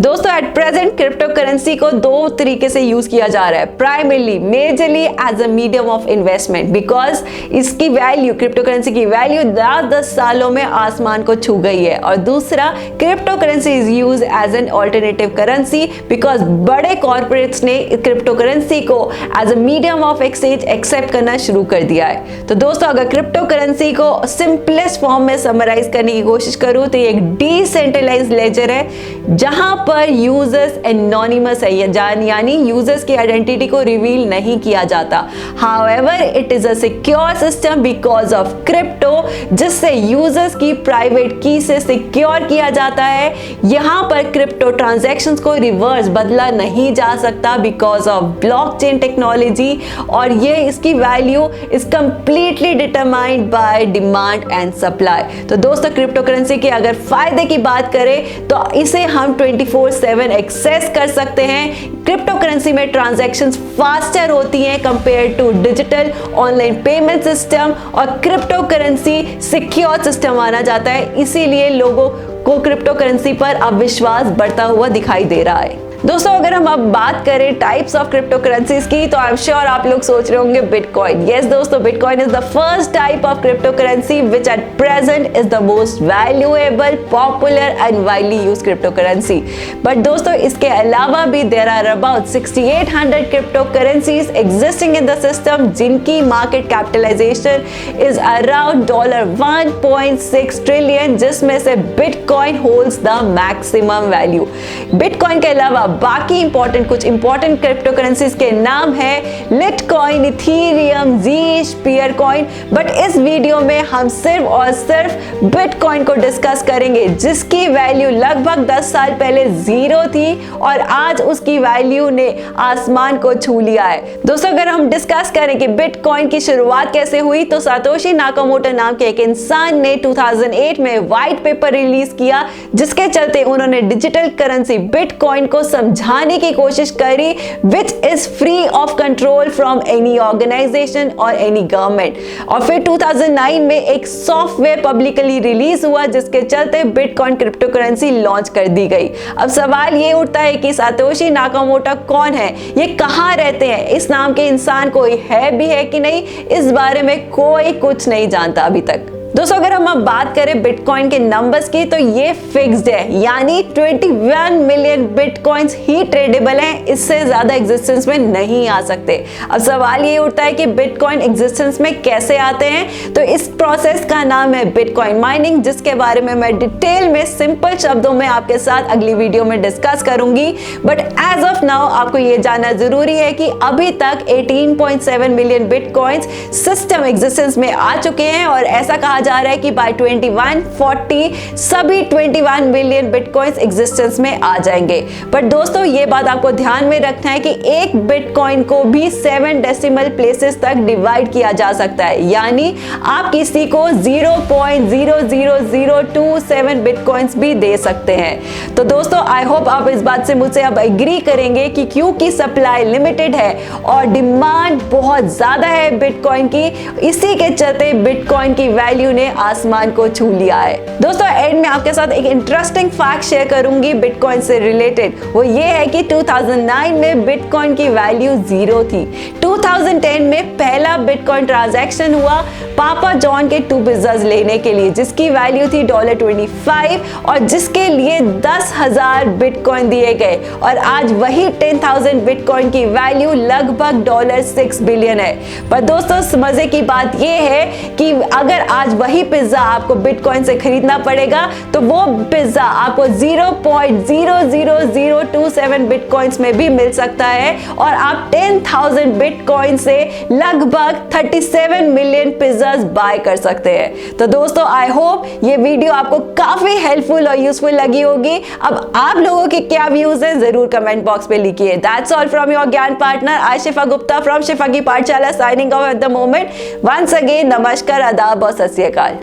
दोस्तों at present crypto currency को दो तरीके से यूज किया जा रहा है, primarily majorly as a medium of investment, because इसकी वैल्यू, क्रिप्टो करेंसी की वैल्यू 10 सालों में आसमान को छू गई है। और दूसरा, crypto currency is use as an alternative currency because बड़े कॉर्पोरेट्स ने क्रिप्टो करेंसी को as a medium of exchange accept करना शुरू कर दिया है। तो दोस्तों अगर क्रिप्टो करेंसी को सिंपलेस्ट फॉर्म में समराइज करने की कोशिश करूं तो ये एक डिसेंट्रलाइज्ड लेजर है जहां पर यूजर्स एनोनिमस है, यानी यूजर्स की आइडेंटिटी को रिवील नहीं किया जाता। However it is a secure system because of crypto, जिससे यूजर्स की प्राइवेट की से सिक्योर किया जाता है। यहां पर क्रिप्टो ट्रांजैक्शंस को रिवर्स बदला नहीं जा सकता बिकॉज ऑफ ब्लॉकचेन टेक्नोलॉजी, और ये इसकी value is completely determined by demand and supply. तो दोस्तों क्रिप्टो करेंसी के अगर फायदे की बात करें तो इसे हम 24/7 एक्सेस कर सकते हैं। क्रिप्टो करेंसी में ट्रांजैक्शंस फास्टर होती हैं compare to digital online payment system, और क्रिप्टो करेंसी सिक्योर सिस्टम माना जाता है, इसीलिए लोगों को क्रिप्टो करेंसी पर अब विश्वास बढ़ता हुआ दिखाई दे रहा है। दोस्तों अगर हम अब बात करें टाइप्स ऑफ क्रिप्टो करेंसीज की तो आई एम श्योर आप लोग सोच रहे होंगे बिटकॉइन। यस दोस्तों, bitcoin is the first type of crypto currency which at present is the most valuable, popular and widely used crypto currency. But दोस्तों इसके अलावा भी there are about 6800 crypto currencies existing in the system, जिनकी market capitalization is around $1.6 trillion, जिसमें से bitcoin holds the maximum value. Bitcoin के अलावा बाकी कुछ इंपॉर्टेंट क्रिप्टो करेंसीज के नाम है लिटकॉइन, इथेरियम, ज़ीश, पीयरकॉइन। बट इस वीडियो में हम सिर्फ और सिर्फ बिटकॉइन को डिस्कस करेंगे, जिसकी वैल्यू लगभग 10 साल पहले 0 थी और आज उसकी वैल्यू ने आसमान को छू लिया है। दोस्तों अगर हम डिस्कस करें कि बिटकॉइन की शुरुआत कैसे हुई तो सातोशी नाकामोटो नाम के एक इंसान ने 2008 में व्हाइट पेपर रिलीज किया, जिसके चलते उन्होंने डिजिटल करेंसी बिटकॉइन को समझाने की कोशिश करी, which is free of control from any organisation और एनी गवर्नमेंट। और फिर 2009 में एक सॉफ्टवेयर पब्लिकली रिलीज हुआ, जिसके चलते बिटकॉइन क्रिप्टो करेंसी लॉन्च कर दी गई। अब सवाल ये उठता है कि सातोशी नाकामोटो कौन है, ये कहाँ रहते हैं, इस नाम के इंसान कोई है भी है कि नहीं, इस बारे में कोई कुछ नहीं जानता अभी तक। दोस्तों अगर हम अब बात करें बिटकॉइन के नंबर्स की तो ये फिक्स्ड है, यानी 21 मिलियन बिटकॉइंस ही ट्रेडेबल हैं, इससे ज्यादा एग्जिस्टेंस में नहीं आ सकते। अब सवाल ये उठता है कि बिटकॉइन एग्जिस्टेंस में कैसे आते हैं, तो इस प्रोसेस का नाम है बिटकॉइन माइनिंग, जिसके बारे में मैं डिटेल में सिंपल शब्दों में आपके साथ अगली वीडियो में डिस्कस करूंगी। बट एज ऑफ नाउ आपको ये जानना जरूरी है कि अभी तक 18.7 मिलियन बिटकॉइंस सिस्टम एग्जिस्टेंस में आ चुके हैं, और ऐसा कहा जा रहा है कि बाय 2140 सभी 21 मिलियन बिटकॉइंस एग्जिस्टेंस में आ जाएंगे। पर दोस्तों ये बात आपको ध्यान में रखना है कि एक बिटकॉइन को भी 7 डेसिमल प्लेसेस तक डिवाइड किया जा सकता है, यानी आप किसी को 0.00027 बिटकॉइंस भी दे सकते हैं। तो दोस्तों आई होप आप इस बात से मुझसे अब एग्री करेंगे कि क्योंकि सप्लाई लिमिटेड है और डिमांड बहुत ज्यादा है बिटकॉइन की, इसी के चलते बिटकॉइन की वैल्यू ने आसमान को छू लिया है। दोस्तों एंड में आपके साथ एक इंटरेस्टिंग फैक्ट शेयर करूंगी बिटकॉइन से रिलेटेड, वो ये है कि 2009 में बिटकॉइन की वैल्यू 0 थी। 2010 में पहला बिटकॉइन ट्रांजैक्शन हुआ पापा जॉन के 2 पिज्जाज लेने के लिए, जिसकी वैल्यू थी $25 और जिसके लिए 10,000 बिटकॉइन दिए गए, और आज वही 10,000 बिटकॉइन की वैल्यू लगभग $6 बिलियन है। पर दोस्तों मजे की बात ये है कि अगर आज वही पिज्जा आपको बिटकॉइन से खरीदना पड़ेगा तो वो पिज्जा आपको 0.00027 बिटकॉइंस में भी मिल सकता है, और आप 10,000 बिटकॉइन से लगभग 37 मिलियन पिज्जास बाय कर सकते हैं। तो दोस्तों आई होप ये वीडियो आपको काफी हेल्पफुल और यूजफुल लगी होगी। अब आप लोगों के क्या व्यूज हैं जरूर कमेंट बॉक्स पे लिखिए। दैट्स ऑल फ्रॉम योर ज्ञान partner I Shifa Gupta from Shifa की पाठशाला, signing off at the moment. Once again नमस्कार, आदाब और सत श्री अकाल।